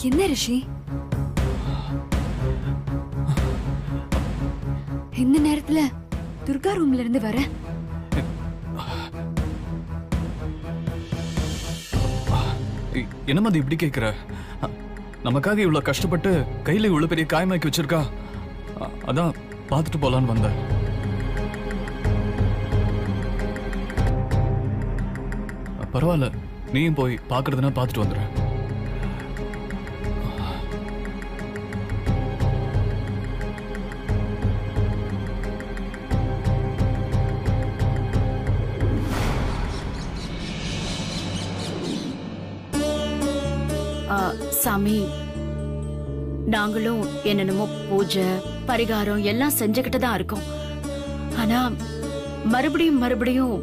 என்ன ரிஷி, இந்த நேரத்துல துர்கா ரூம்ல இருந்து வர? என்னமா அது இப்படி கேக்குற? நமக்காக இவ்வளவு கஷ்டப்பட்டு கையில இவ்வளவு பெரிய காயமாக்கி வச்சிருக்கா. அதான் பார்த்துட்டு போலான்னு வந்தேன். பரவாயில்ல, நீயும் போய் பாக்குறதுனா பார்த்துட்டு வந்துடுற. சாமி, நாங்களும் என்னென்னமோ பூஜை பரிகாரம் எல்லாம் செஞ்சுக்கிட்டு தான் இருக்கோம். ஆனா மறுபடியும் மறுபடியும்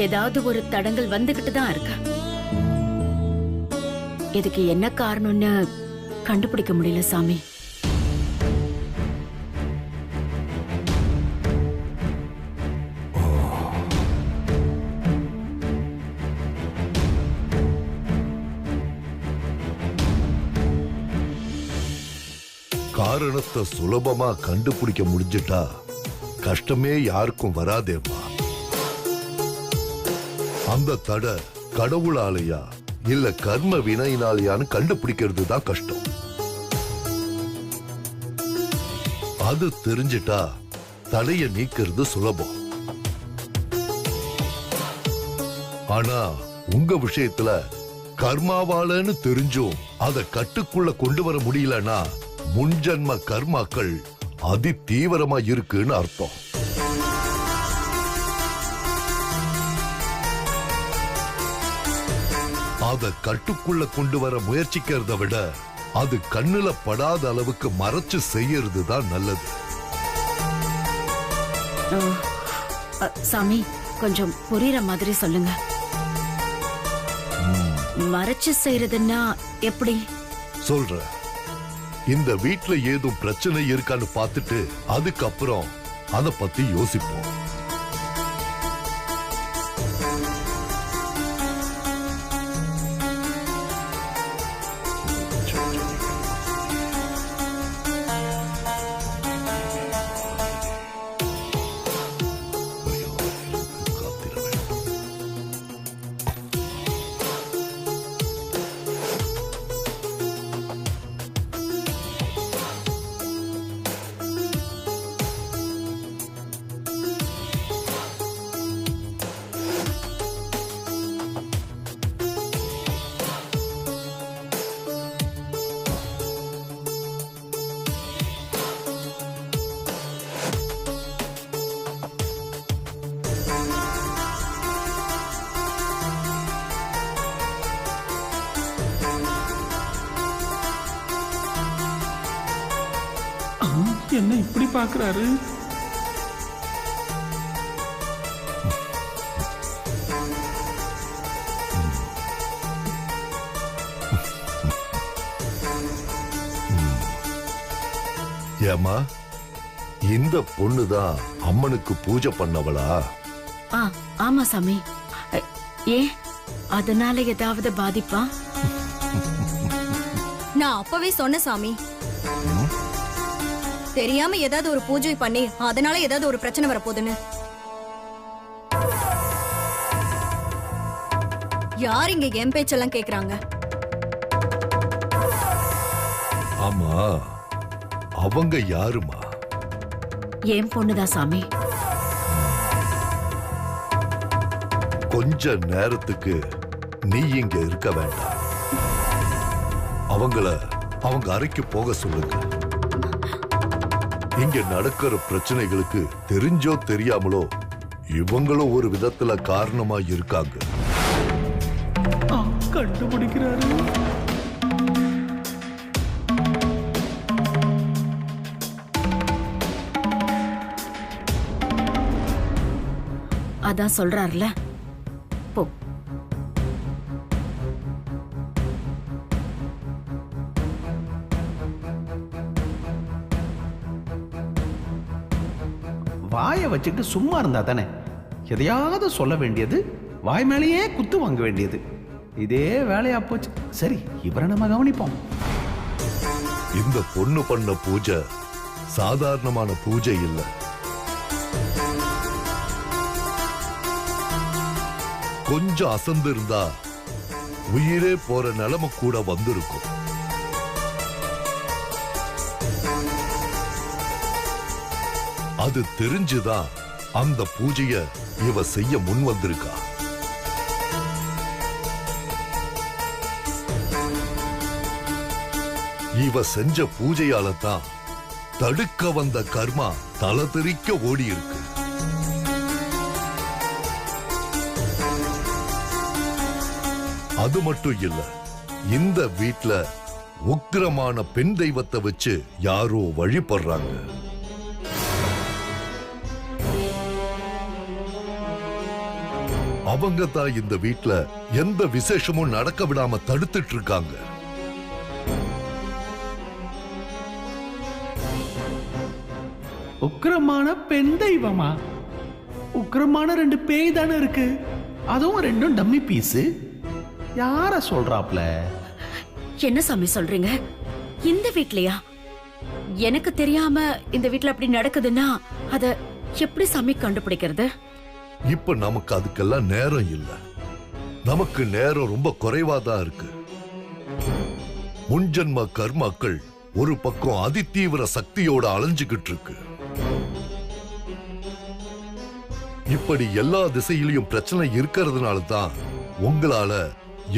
ஏதாவது ஒரு தடங்கள் வந்துகிட்டு தான் இருக்கு. இதுக்கு என்ன காரணம்னு கண்டுபிடிக்க முடியல சாமி. காரணத்தை சுலபமா கண்டுபிடிக்க முடிஞ்சிட்டா கஷ்டமே யாருக்கும் வராதேம்மா. அந்த தடை கடவுளாலையா இல்ல கர்ம வினையினாலையான்னு கண்டுபிடிக்கிறது தான் கஷ்டம். அது தெரிஞ்சிட்டா தடையை நீக்கிறது சுலபம். ஆனா உங்க விஷயத்துல கர்மாவாலன்னு தெரிஞ்சும் அதை கட்டுக்குள்ள கொண்டு வர முடியலன்னா முன்ஜன்ம கர்மாக்கள் அதி தீவிரமா இருக்குன்னு அர்த்தம். அத கட்டுக்குள்ள கொண்டு வர முயற்சிக்கிறத விட அது கண்ணுல படாத அளவுக்கு மறைச்சு செய்யறது தான் நல்லது. சாமி, கொஞ்சம் புரியுற மாதிரி சொல்லுங்க. மறைச்சு செய்யறதுன்னா எப்படி? சொல்ற, இந்த வீட்ல ஏதும் பிரச்சனை இருக்கான்னு பார்த்துட்டு அதுக்கப்புறம் அத பத்தி யோசிப்போம். என்ன இப்படி பாக்குறாரு? ஏமா, இந்த பொண்ணுதான் அம்மனுக்கு பூஜை பண்ணவளா? ஆமா சாமி. ஏ, அதனால ஏதாவது பாதிப்பா? நான் அப்பவே சொன்ன சாமி, தெரியாம ஏதாவது ஒரு பூஜை பண்ணி அதனால ஏதாவது ஒரு பிரச்சனை வரப்போகுதுன்னு. யார் இங்க என் பேச்செல்லாம் கேக்குறாங்க? ஆமா, அவங்க யாருமா? என் பொண்ணுதான் சாமி. கொஞ்ச நேரத்துக்கு நீ இங்க இருக்க வேண்டாம். அவங்க அறைக்கு போக சொல்லுங்க. இங்க நடக்கிற பிரச்சனைகளுக்கு தெரிஞ்சோ தெரியாமலோ இவங்களும் ஒரு விதத்துல காரணமா இருக்காங்க. கண்டுபிடிக்கிறாரு. அதான் சொல்றாருல, போ. வாயை வச்சுட்டு சும்மா இருந்தா தானே எதையாவது சொல்ல வேண்டியது, வாய் மேலேயே குத்து வாங்க வேண்டியது. இதே வேலையா போச்சு. சரி, இவரை நம்ம கவனிப்போம். இந்த பொண்ணு பண்ண பூஜை சாதாரணமான பூஜை இல்ல. கொஞ்சம் அசந்து இருந்தா உயிரே போற நிலைமை கூட வந்திருக்கும். அது தெரிஞ்சுதான் அந்த பூஜைய இவ செய்ய முன் வந்திருக்கா. இவ செஞ்ச பூஜையால தான் தடுக்க வந்த கர்மா தலை தெறிக்க ஓடி இருக்கு. அது மட்டும் இல்ல, இந்த வீட்ல உக்கிரமான பெண் தெய்வத்தை வச்சு யாரோ வழிபடுறாங்க. அவங்க தான் இந்த வீட்ல எந்த விசேஷமும் நடக்க விடாம தடுத்துட்டு இருக்காங்க. உக்கிரமான பெண் தெய்வமா? உக்கிரமான 2 பேய் தானே இருக்கு, அதுவும் 2 டம்மி பீஸு. யார சொல்றாப்ல? என்ன சாமி சொல்றீங்க? இந்த வீட்லயா? எனக்கு தெரியாம இந்த வீட்ல அப்படி நடக்குதுன்னா அத எப்படி சாமி கண்டுபிடிக்கிறது? இப்ப நமக்கு அதுக்கெல்லாம் நேரம் இல்ல. நமக்கு நேரம் ரொம்ப குறைவாதான் இருக்கு. முன்ஜென்ம கர்மாக்கள் ஒரு பக்கம் அதிதீவிர சக்தியோட அலைஞ்சுகிட்டு இருக்கு. இப்படி எல்லா திசையிலையும் பிரச்சனை இருக்கிறதுனால தான் உங்களால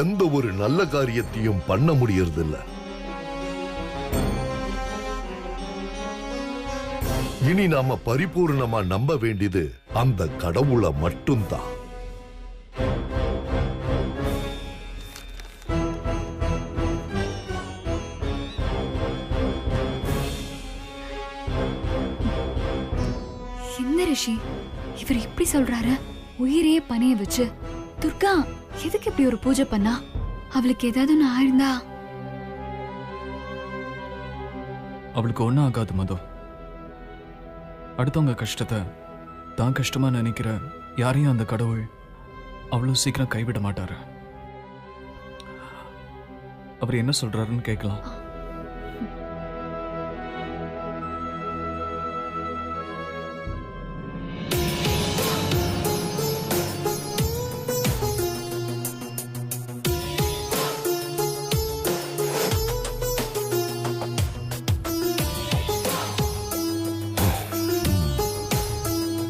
எந்த ஒரு நல்ல காரியத்தையும் பண்ண முடியறது இல்ல. இனி நாம பரிபூர்ணமா நம்ப வேண்டியது அந்த கடவுளை மட்டும்தான். என்ன ரிஷி இவர் இப்படி சொல்றாரு? உயிரையே பணைய வச்சு துர்கா எதுக்கு இப்படி ஒரு பூஜை பண்ணா? அவளுக்கு ஏதாவது ஒண்ணு ஆயிருந்தா? அவளுக்கு ஒன்றும் ஆகாது மது. அடுத்தவங்க கஷ்டத்தை தான் கஷ்டமா நினைக்கிற யாரையும் அந்த கடவுள் அவ்வளவு சீக்கிரம் கைவிட மாட்டாரு. அவர் என்ன சொல்றாருன்னு கேட்கலாம்.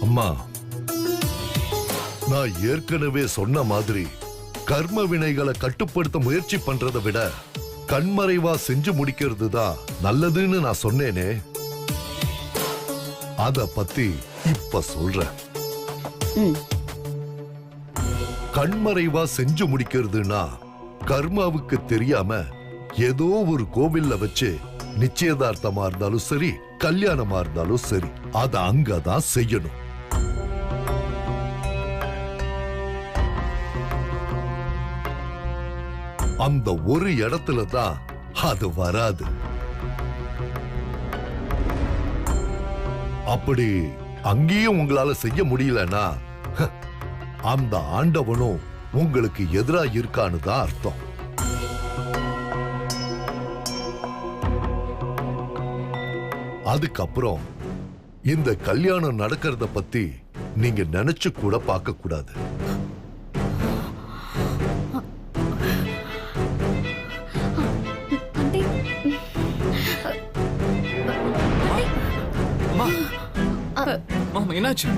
அம்மா, நான் ஏற்கனவே சொன்ன மாதிரி கர்ம வினைகளை கட்டுப்படுத்த முயற்சி பண்றதை விட கண்மறைவா செஞ்சு முடிக்கிறது தான் நல்லதுன்னு நான் சொன்னேனே, அத பத்தி இப்ப சொல்றேன். கண்மறைவா செஞ்சு முடிக்கிறதுனா கர்மாவுக்கு தெரியாம ஏதோ ஒரு கோவில்ல வச்சு நிச்சயதார்த்தமா இருந்தாலும் சரி, கல்யாணமா இருந்தாலும் சரி, அத அங்கதான் செய்யணும். அந்த ஒரு இடத்துல தான் அது வராது. அப்படி அங்கேயும் உங்களால செய்ய முடியலன்னா அந்த ஆண்டவனும் உங்களுக்கு எதிரா இருக்கான்னு தான் அர்த்தம். அதுக்கப்புறம் இந்த கல்யாணம் நடக்கிறத பத்தி நீங்க நினைச்சு கூட பார்க்க கூடாது. மாமா என்னாச்சு?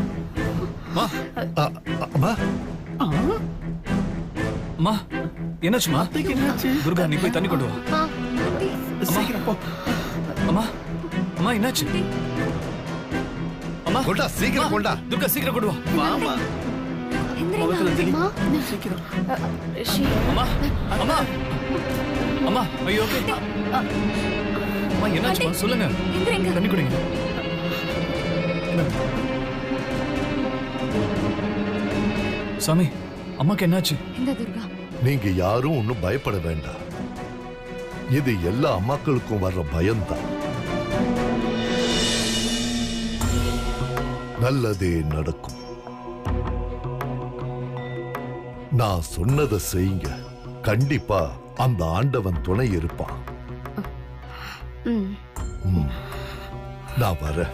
அம்மா என்னாச்சுமா? துர்கா நீ போய் தண்ணி கொண்டு வா. சீக்கிரம் போ. அம்மா அம்மா என்னாச்சு? அம்மா கொண்டா, சீக்கிரம் கொண்டா. துர்கா சீக்கிரம் கொண்டு வா. வாமா. முகத்துல தெளி. சீக்கிரம். அம்மா அம்மா அம்மா ஐயோ அம்மா என்னாச்சுமா சொல்லுங்க. தண்ணி குடிங்க. சாமி அம்மாக்கு என்னாச்சு? இந்த துர்கா நீங்க யாரும் ஒன்னும் பயப்பட வேண்டாம். இது எல்லா அம்மாக்களுக்கும் வர்ற பயம்தான். நல்லதே நடக்கும். நான் சொன்னதை செய்யுங்க. கண்டிப்பா அந்த ஆண்டவன் துணை இருப்பான். ம். நான் வரேன்.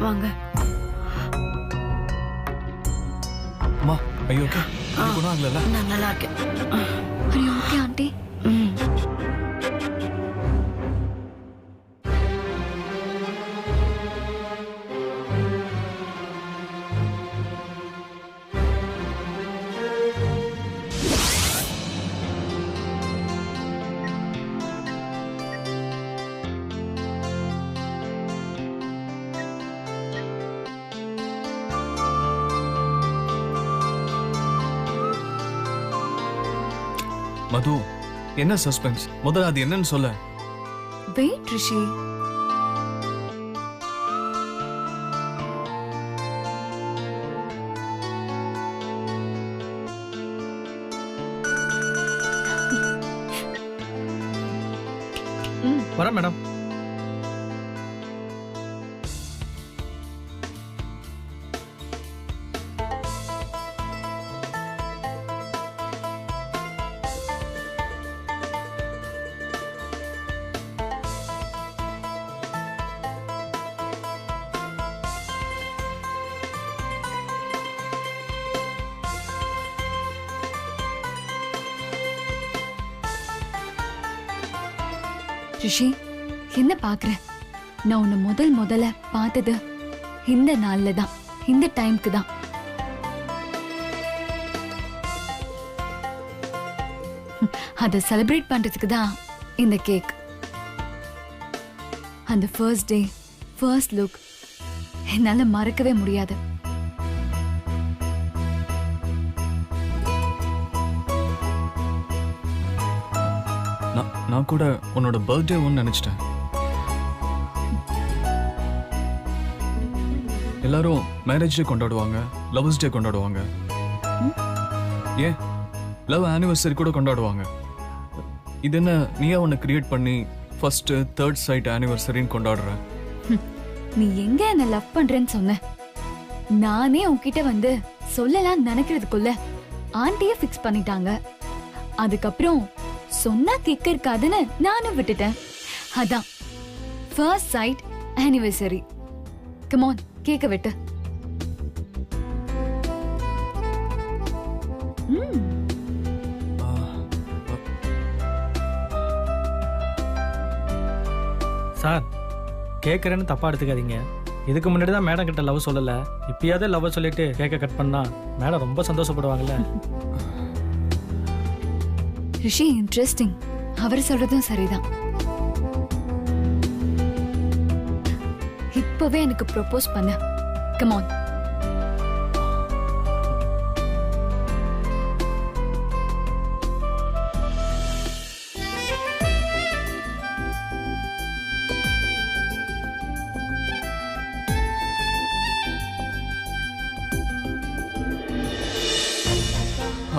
வாங்க. அம்மா ஐயோ குணம் ஆகல. நான் நல்லா இருக்கேன். Are you okay, auntie? ம். மது என்ன சஸ்பென்ஸ்? முதல்ல அது என்னன்னு சொல்ல. Wait, Rishi. வரேன் மேடம். ரிஷி, என்ன பாக்குற? நான் உன்னை முதல்ல பார்த்தது இந்த நாள்ல தான், இந்த டைம்க்கு தான். அதை செலிப்ரேட் பண்றதுக்கு தான் இந்த கேக். அந்த ஃபர்ஸ்ட் டே, ஃபர்ஸ்ட் லுக் என்னால மறக்கவே முடியாது. நான் கூட உன்னோட பர்த்டே ஒன்னு நினைச்சிட்டேன். எல்லாரும் மேரேஜ் டே கொண்டாடுவாங்க, லவ்ஸ் டே கொண்டாடுவாங்க, ஏன் லவ் ஆனிவர்சரி கூட கொண்டாடுவாங்க. இது என்ன நீயா ஒன்னு கிரியேட் பண்ணி ஃபர்ஸ்ட் தேர்ட் சைட் ஆனிவர்சரின்னு கொண்டாடுற? நீ எங்க என்ன லவ் பண்றேன்னு சொன்ன? நானே உன்கிட்ட வந்து சொல்லலாம் நினைக்கிறதுக்குள்ள ஆண்டிய ஃபிக்ஸ் பண்ணிட்டாங்க. அதுக்கப்புறம் சொன்னா கேட்க இருக்காதுன்னு நானும் விட்டுட்டேன். அதான் first sight anniversary. Come on, கேக்க வெட்டு. சார், கேட்குறேன்னு தப்பா எடுத்துக்காதீங்க. இதுக்கு முன்னாடி தான் மேடம் கிட்ட லவ் சொல்லல. இப்பயாவது லவ் சொல்லிட்டு கேக்க கட் பண்ணா மேடம் ரொம்ப சந்தோஷப்படுவாங்கல்ல. ரிஷி, இன்ட்ரெஸ்டிங். அவர் சொல்றதும் சரிதான். இப்பவே எனக்கு ப்ரோபோஸ் பண்ண. Come on.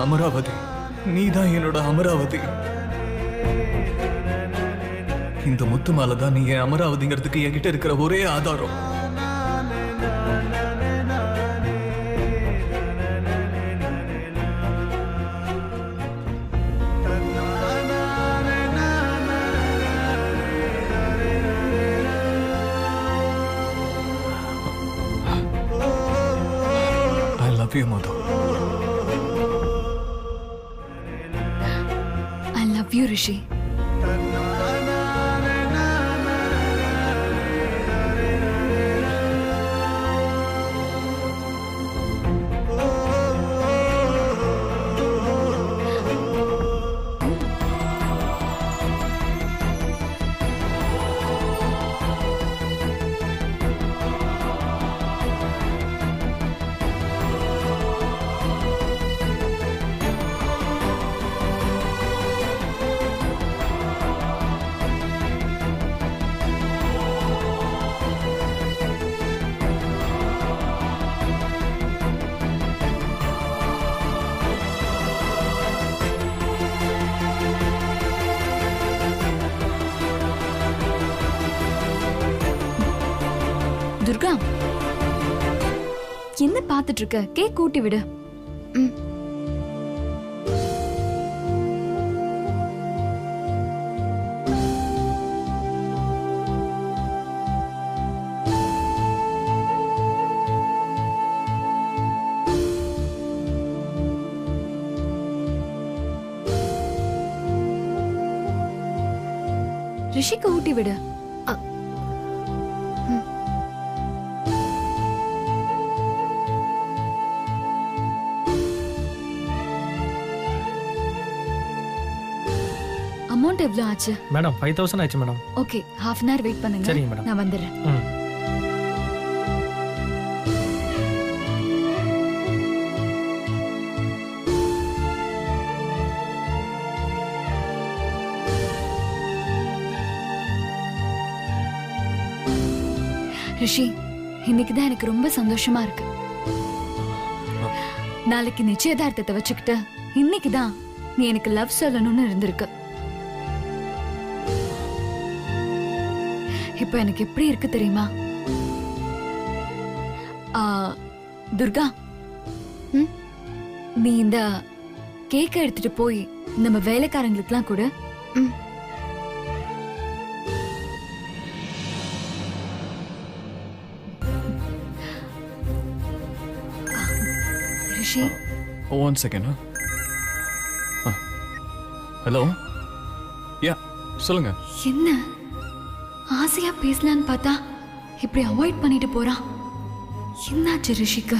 அமராவதி, நீதான் என்னோட அமராவதி. இந்த முத்து மாலை தான் நீ என் அமராவதிங்கிறதுக்கு என்கிட்ட இருக்கிற ஒரே ஆதாரம். I love you, Madhu. I love you, Rishi. Durga, என்ன பார்த்துட்டு இருக்க? கேக் கூட்டி விடு. ரிஷிக்கு ஊட்டி விடு. அமௌண்ட் எவ்வளவு ஆச்சு? மேடம் 5000 ஆயிடுச்சு madam. Okay, half an hour wait பண்ணுங்க. சரிங்க மேடம். நான் வந்துடுறேன். ம். ரிஷி, இன்னைக்கு தான் எனக்கு ரொம்ப சந்தோஷமா இருக்கு. நாளைக்கு நிச்சயதார்த்தத்தை வச்சுக்கிட்டு இன்னைக்கு தான் நீ எனக்கு லவ் சொல்லணும்னு இருந்திருக்கு. இப்ப எனக்கு எப்படி இருக்கு தெரியுமா? துர்கா, நீ இந்த கேக்க எடுத்துட்டு போய் நம்ம வேலைக்காரங்களுக்குலாம் கூட. ரிஷி, ஒன் செகண்ட். ஹலோ, யா சொல்லுங்க. என்ன ஆசையா பேசலான்னு பார்த்தா இப்படி அவாய்ட் பண்ணிட்டு போறான். என்னாச்சு ரிஷிக்கு?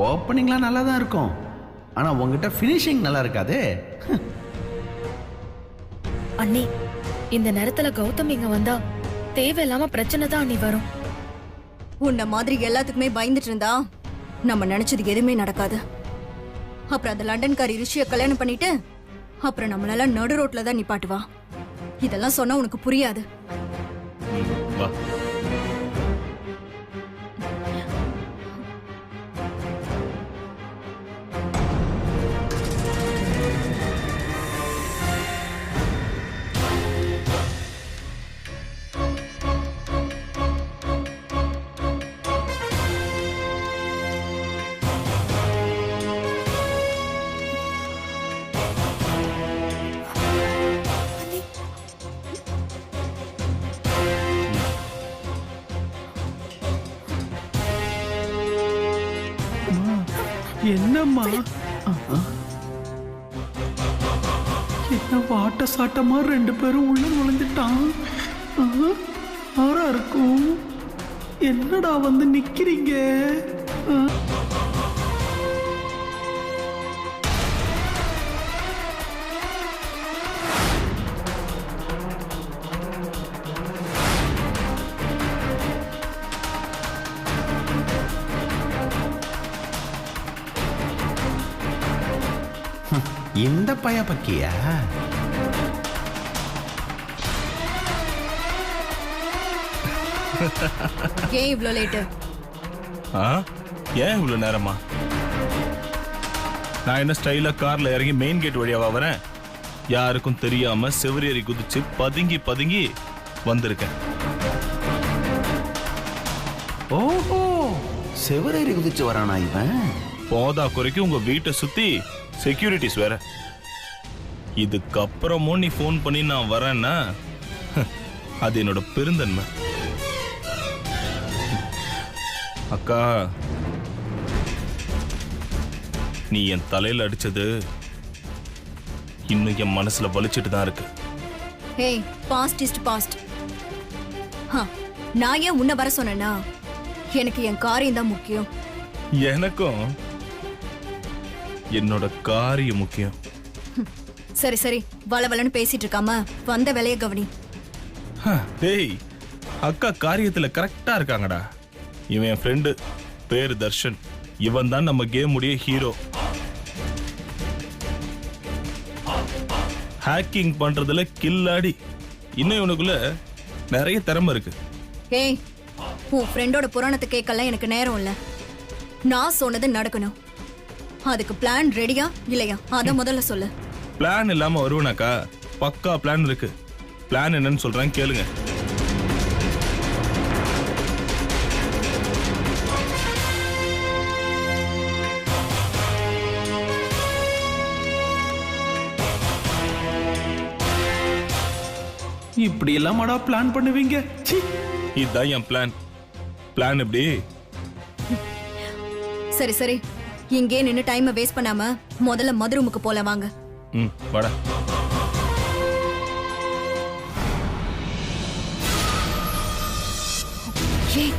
ஓப்பனிங்லாம் நல்லா தான் இருக்கும், ஆனா உங்ககிட்ட ஃபினிஷிங் நல்லா இருக்காதே. அண்ணி, இந்த நேரத்துல கௌதம் இங்க வந்தா தேவையில்லாம பிரச்சனை தான் அண்ணி வரும். உன்ன மாதிரி எல்லாத்துக்குமே பயந்துட்டு இருந்தா நம்ம நினைச்சது எதுவுமே நடக்காது. அப்புறம் அந்த லண்டன்காரி ரிஷியை கல்யாணம் பண்ணிட்டு அப்புறம் நம்மளால நடு ரோட்ல தான் நிப்பாட்டுவா. இதெல்லாம் சொன்னா உனக்கு புரியாது. வா. என்னம்மா? என்ன வாட்ட சாட்டமா ரெண்டு பேரும் உள்ள நுழைஞ்சிட்டான். ஆறா இருக்கும். என்னடா வந்து நிக்கிறீங்க? இந்த பைய பக்கியா? ஏன் இவ்ளோ லேட்டு? ஏன் இவ்வளவு நேரமா? நான் என்ன ஸ்டைலா கார்ல இறங்கி மெயின் கேட் வழியாவா வரேன்? யாருக்கும் தெரியாம செவரேறி குதிச்சு பதுங்கி பதுங்கி வந்திருக்கேன். ஓஹோ, செவரேறி குதிச்சு வரானா இவன்? போதா குறைக்கு உங்க வீட்டை சுத்தி செக்யூரிட்டிஸ் வேற. இதுக்கப்புறமும் நீ ஃபோன் பண்ணி நான் வரேன்னா அது என்னோட பெருந்தன்மை. அக்கா, நீ என் தலையில அடிச்சது இன்னும் என் மனசுல வலிச்சிட்டு தான் இருக்கு. ஏய், பாஸ்ட் இஸ் பாஸ்ட். நான் ஏன் உன்னை வர சொன்னேன்னா எனக்கு என் காரியம் தான் முக்கியம். எனக்கும் என்னோட காரியம் முக்கியம். சரி சரி, வளவலன்னு பேசிட்டு இருக்காம வந்த வேலைய கவனி. டேய், அக்கா காரியத்துல கரெக்டா இருக்காங்கடா. இவன் என் ஃப்ரெண்டு, பேரு தர்ஷன். இவன் தான் நம்ம கேம் உடைய ஹீரோ. ஹேக்கிங் பண்றதுல கில்லாடி. இன்னும் இவனுக்குள்ள நிறைய திறமை இருக்கு. ஏய், உன் ஃப்ரெண்டோட புராணத்தை கேட்கலாம் எனக்கு நேரம் இல்ல. நான் சொன்னது நடக்கணும். அதுக்கு பிளான் ரெடியா இல்லையா அத முதல்ல சொல்லு. பிளான் இல்லாம வருவனாக்கா? பக்கா பிளான் இருக்கு. பிளான் என்னன்னு சொல்றேன் கேளுங்க. இப்படி எல்லாமாடா பிளான் பண்ணுவீங்க? இதுதான் என் பிளான். பிளான் எப்படி? சரி சரி, இங்கே நின்னு டைமை வேஸ்ட் பண்ணாம முதல்ல மதுரூமுக்கு போல வாங்க. வாடா. ஏய்